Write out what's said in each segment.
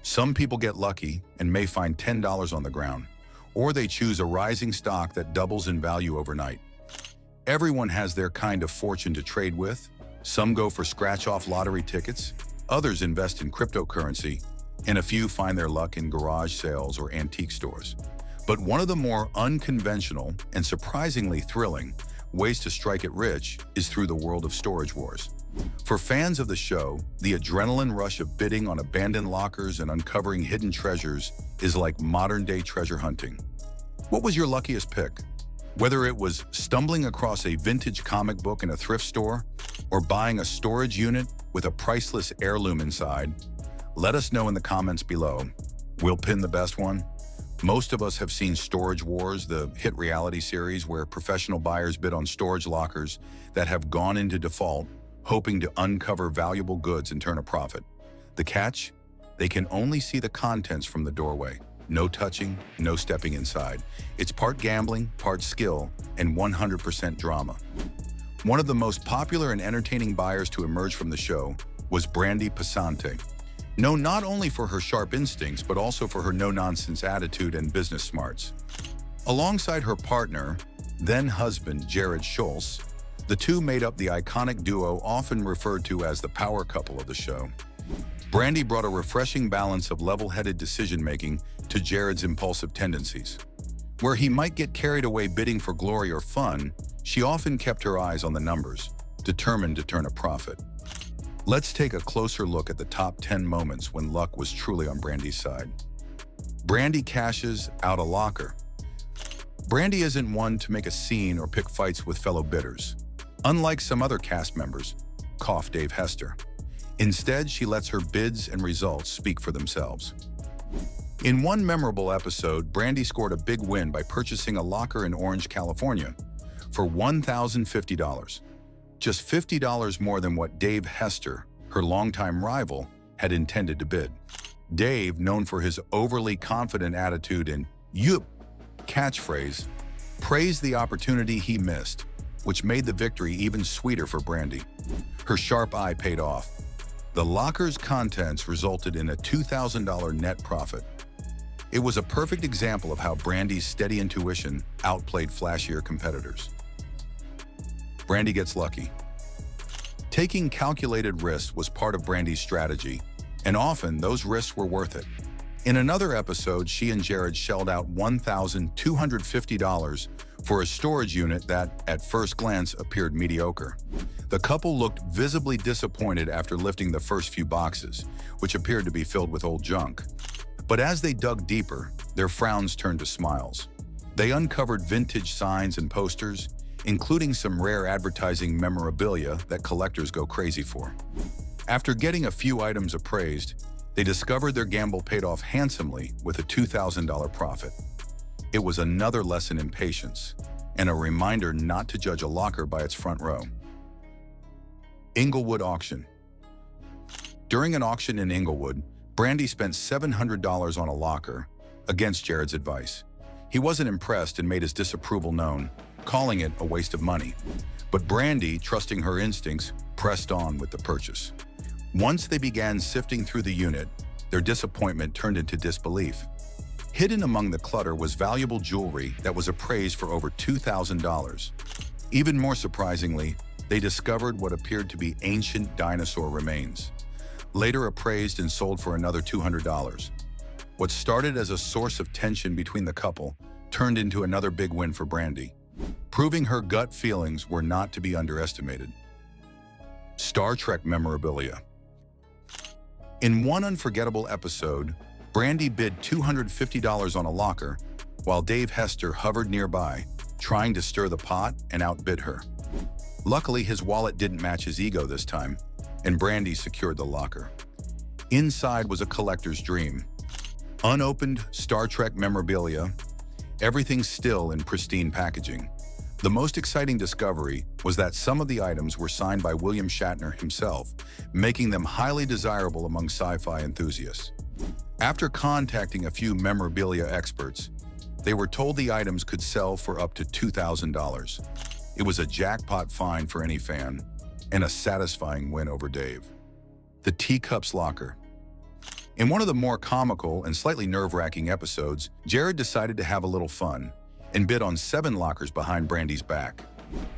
Some people get lucky and may find $10 on the ground, or they choose a rising stock that doubles in value overnight. Everyone has their kind of fortune to trade with. Some go for scratch-off lottery tickets, others invest in cryptocurrency, and a few find their luck in garage sales or antique stores. But one of the more unconventional and surprisingly thrilling ways to strike it rich is through the world of storage wars. For fans of the show, the adrenaline rush of bidding on abandoned lockers and uncovering hidden treasures is like modern-day treasure hunting. What was your luckiest pick? Whether it was stumbling across a vintage comic book in a thrift store or buying a storage unit with a priceless heirloom inside, let us know in the comments below. We'll pin the best one. Most of us have seen Storage Wars, the hit reality series where professional buyers bid on storage lockers that have gone into default, hoping to uncover valuable goods and turn a profit. The catch? They can only see the contents from the doorway. No touching, no stepping inside. It's part gambling, part skill, and 100% drama. One of the most popular and entertaining buyers to emerge from the show was Brandi Passante. Known not only for her sharp instincts, but also for her no-nonsense attitude and business smarts. Alongside her partner, then-husband Jared Schultz, the two made up the iconic duo often referred to as the power couple of the show. Brandi brought a refreshing balance of level-headed decision-making to Jared's impulsive tendencies. Where he might get carried away bidding for glory or fun, she often kept her eyes on the numbers, determined to turn a profit. Let's take a closer look at the top 10 moments when luck was truly on Brandi's side. Brandi cashes out a locker. Brandi isn't one to make a scene or pick fights with fellow bidders. Unlike some other cast members, cough Dave Hester. Instead, she lets her bids and results speak for themselves. In one memorable episode, Brandi scored a big win by purchasing a locker in Orange, California for $1,050. Just $50 more than what Dave Hester, her longtime rival, had intended to bid. Dave, known for his overly confident attitude and "yup" catchphrase, praised the opportunity he missed, which made the victory even sweeter for Brandi. Her sharp eye paid off. The locker's contents resulted in a $2,000 net profit. It was a perfect example of how Brandi's steady intuition outplayed flashier competitors. Brandi gets lucky. Taking calculated risks was part of Brandi's strategy, and often those risks were worth it. In another episode, she and Jared shelled out $1,250 for a storage unit that, at first glance, appeared mediocre. The couple looked visibly disappointed after lifting the first few boxes, which appeared to be filled with old junk. But as they dug deeper, their frowns turned to smiles. They uncovered vintage signs and posters, including some rare advertising memorabilia that collectors go crazy for. After getting a few items appraised, they discovered their gamble paid off handsomely with a $2,000 profit. It was another lesson in patience and a reminder not to judge a locker by its front row. Inglewood auction. During an auction in Inglewood, Brandi spent $700 on a locker, against Jared's advice. He wasn't impressed and made his disapproval known, calling it a waste of money. But Brandi, trusting her instincts, pressed on with the purchase. Once they began sifting through the unit, their disappointment turned into disbelief. Hidden among the clutter was valuable jewelry that was appraised for over $2,000. Even more surprisingly, they discovered what appeared to be ancient dinosaur remains, later appraised and sold for another $200. What started as a source of tension between the couple turned into another big win for Brandi, proving her gut feelings were not to be underestimated. Star Trek memorabilia. In one unforgettable episode, Brandi bid $250 on a locker, while Dave Hester hovered nearby, trying to stir the pot and outbid her. Luckily, his wallet didn't match his ego this time, and Brandi secured the locker. Inside was a collector's dream. Unopened Star Trek memorabilia, everything still in pristine packaging. The most exciting discovery was that some of the items were signed by William Shatner himself, making them highly desirable among sci-fi enthusiasts. After contacting a few memorabilia experts, they were told the items could sell for up to $2,000. It was a jackpot find for any fan, and a satisfying win over Dave. The Teacups locker. In one of the more comical and slightly nerve-wracking episodes, Jared decided to have a little fun and bid on 7 lockers behind Brandi's back.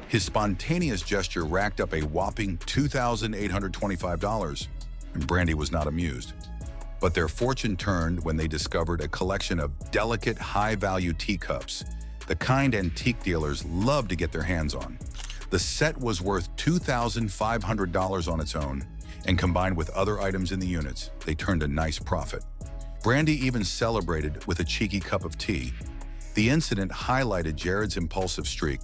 His spontaneous gesture racked up a whopping $2,825, and Brandi was not amused. But their fortune turned when they discovered a collection of delicate, high-value teacups, the kind antique dealers love to get their hands on. The set was worth $2,500 on its own, and combined with other items in the units, they turned a nice profit. Brandi even celebrated with a cheeky cup of tea. The incident highlighted Jared's impulsive streak,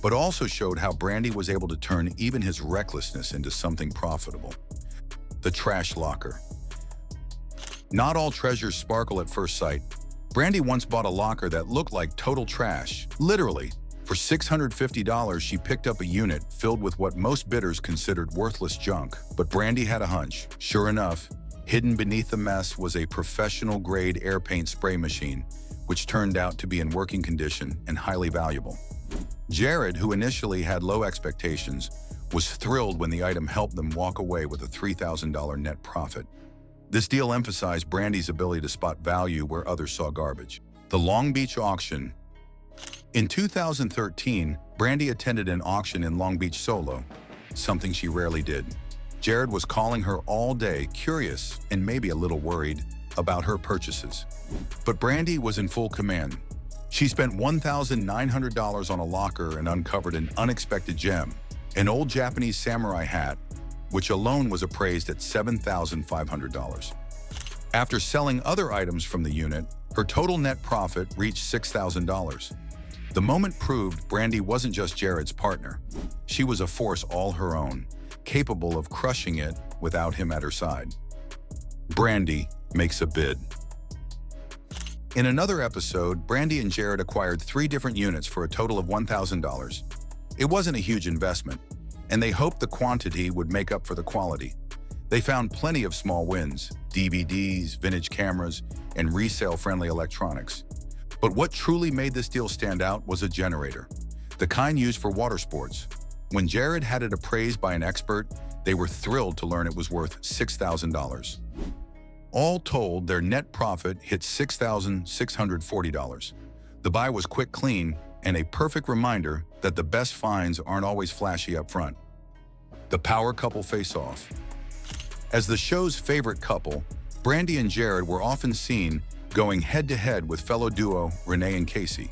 but also showed how Brandi was able to turn even his recklessness into something profitable. The trash locker. Not all treasures sparkle at first sight. Brandi once bought a locker that looked like total trash, literally. For $650, she picked up a unit filled with what most bidders considered worthless junk. But Brandi had a hunch. Sure enough, hidden beneath the mess was a professional-grade air paint spray machine, which turned out to be in working condition and highly valuable. Jared, who initially had low expectations, was thrilled when the item helped them walk away with a $3,000 net profit. This deal emphasized Brandi's ability to spot value where others saw garbage. The Long Beach auction. In 2013, Brandi attended an auction in Long Beach solo, something she rarely did. Jared was calling her all day, curious and maybe a little worried about her purchases. But Brandi was in full command. She spent $1,900 on a locker and uncovered an unexpected gem, an old Japanese samurai hat, which alone was appraised at $7,500. After selling other items from the unit, her total net profit reached $6,000. The moment proved Brandi wasn't just Jared's partner. She was a force all her own, capable of crushing it without him at her side. Brandi makes a bid. In another episode, Brandi and Jared acquired 3 different units for a total of $1,000. It wasn't a huge investment, and they hoped the quantity would make up for the quality. They found plenty of small wins: DVDs, vintage cameras, and resale-friendly electronics. But what truly made this deal stand out was a generator, the kind used for water sports. When Jared had it appraised by an expert, they were thrilled to learn it was worth $6,000. All told, their net profit hit $6,640. The buy was quick, clean, and a perfect reminder that the best finds aren't always flashy up front. The power couple face-off. As the show's favorite couple, Brandi and Jared were often seen going head-to-head with fellow duo Renee and Casey.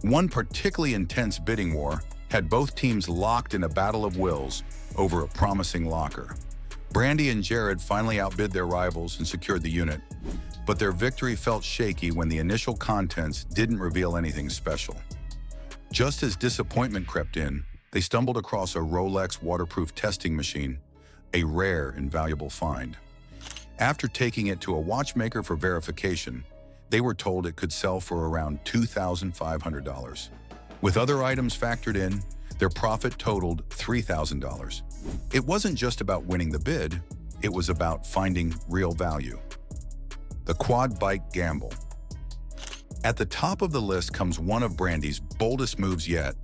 One particularly intense bidding war had both teams locked in a battle of wills over a promising locker. Brandi and Jared finally outbid their rivals and secured the unit, but their victory felt shaky when the initial contents didn't reveal anything special. Just as disappointment crept in, they stumbled across a Rolex waterproof testing machine, a rare and valuable find. After taking it to a watchmaker for verification, they were told it could sell for around $2,500. With other items factored in, their profit totaled $3,000. It wasn't just about winning the bid, it was about finding real value. The quad bike gamble. At the top of the list comes one of Brandi's boldest moves yet.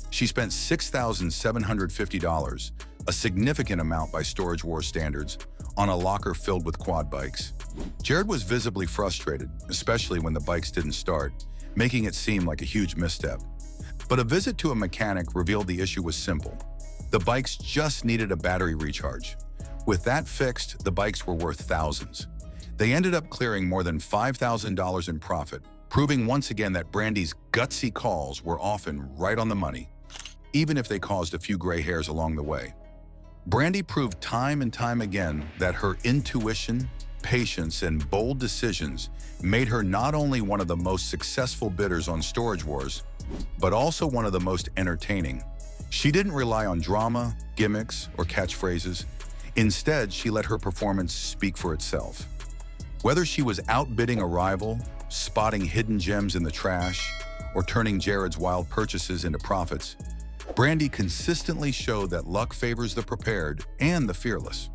She spent $6,750, a significant amount by Storage Wars standards, on a locker filled with quad bikes. Jared was visibly frustrated, especially when the bikes didn't start, making it seem like a huge misstep. But a visit to a mechanic revealed the issue was simple. The bikes just needed a battery recharge. With that fixed, the bikes were worth thousands. They ended up clearing more than $5,000 in profit, proving once again that Brandi's gutsy calls were often right on the money, even if they caused a few gray hairs along the way. Brandi proved time and time again that her intuition, patience, and bold decisions made her not only one of the most successful bidders on Storage Wars, but also one of the most entertaining. She didn't rely on drama, gimmicks, or catchphrases. Instead, she let her performance speak for itself. Whether she was outbidding a rival, spotting hidden gems in the trash, or turning Jared's wild purchases into profits, Brandi consistently showed that luck favors the prepared and the fearless.